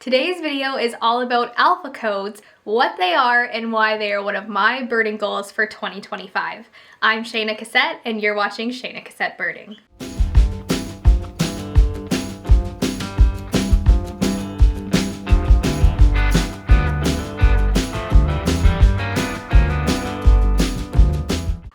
Today's video is all about alpha codes, what they are, and why they are one of my birding goals for 2025. I'm Shayna Cossette, and you're watching Shayna Cossette Birding.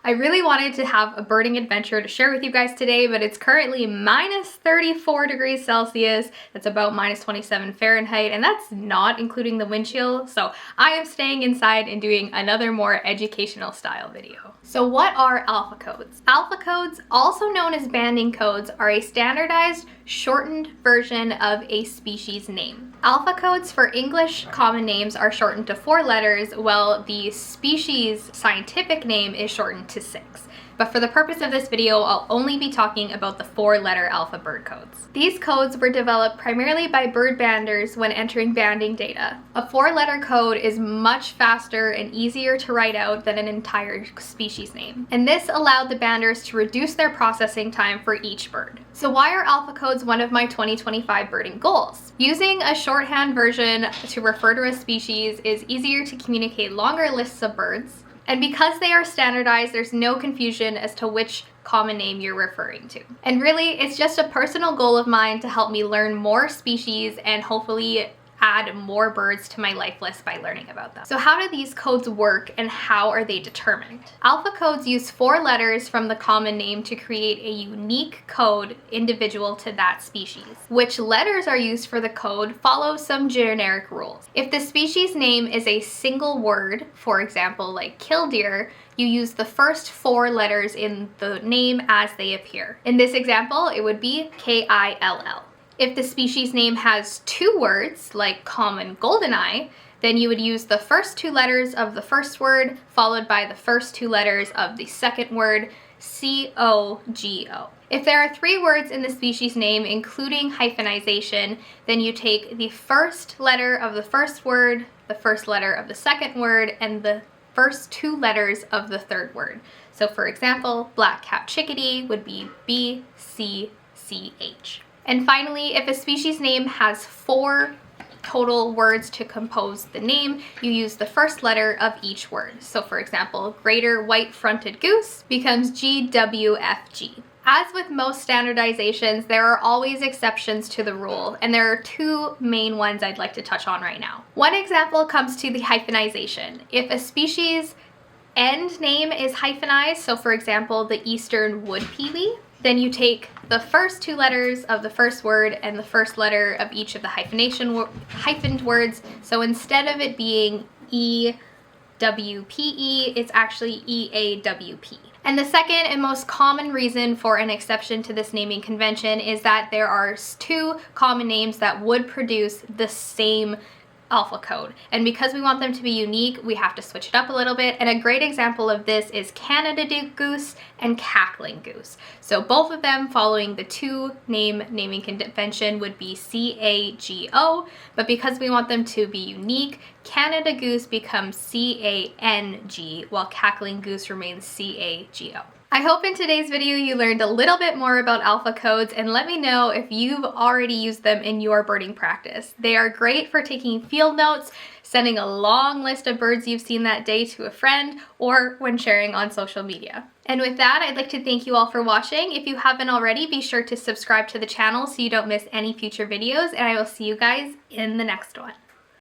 I really wanted to have a birding adventure to share with you guys today, but it's currently minus 34 degrees Celsius. That's about minus 27 Fahrenheit, and that's not including the wind chill. So I am staying inside and doing another more educational style video. So what are alpha codes? Alpha codes, also known as banding codes, are a standardized, shortened version of a species name. Alpha codes for English common names are shortened to 4 letters, while the species scientific name is shortened to 6. But for the purpose of this video, I'll only be talking about the 4-letter alpha bird codes. These codes were developed primarily by bird banders when entering banding data. A 4-letter code is much faster and easier to write out than an entire species name. And this allowed the banders to reduce their processing time for each bird. So why are alpha codes one of my 2025 birding goals? Using a shorthand version to refer to a species is easier to communicate longer lists of birds. And because they are standardized, there's no confusion as to which common name you're referring to. And really, it's just a personal goal of mine to help me learn more species and hopefully add more birds to my life list by learning about them. So how do these codes work and how are they determined? Alpha codes use 4 letters from the common name to create a unique code individual to that species. Which letters are used for the code follows some generic rules. If the species name is a single word, for example like killdeer, you use the first 4 letters in the name as they appear. In this example, it would be K-I-L-L. If the species name has 2 words, like common goldeneye, then you would use the first 2 letters of the first word, followed by the first 2 letters of the second word, C-O-G-O. If there are 3 words in the species name, including hyphenization, then you take the first letter of the first word, the first letter of the second word, and the first 2 letters of the third word. So for example, black-capped chickadee would be B-C-C-H. And finally, if a species name has 4 total words to compose the name, you use the first letter of each word. So for example, greater white-fronted goose becomes GWFG. As with most standardizations, there are always exceptions to the rule, and there are 2 main ones I'd like to touch on right now. One example comes to the hyphenization. If a species end name is hyphenized, so for example, the eastern wood pewee, then you take the first 2 letters of the first word and the first letter of each of the hyphened words. So instead of it being E-W-P-E, it's actually E-A-W-P. And the second and most common reason for an exception to this naming convention is that there are 2 common names that would produce the same alpha code. And because we want them to be unique, we have to switch it up a little bit. And a great example of this is Canada goose and cackling goose. So both of them following the 2 naming convention would be C-A-G-O, but because we want them to be unique, Canada goose becomes C-A-N-G, while cackling goose remains C-A-G-O. I hope in today's video you learned a little bit more about alpha codes, and let me know if you've already used them in your birding practice. They are great for taking field notes, sending a long list of birds you've seen that day to a friend, or when sharing on social media. And with that, I'd like to thank you all for watching. If you haven't already, be sure to subscribe to the channel so you don't miss any future videos, and I will see you guys in the next one.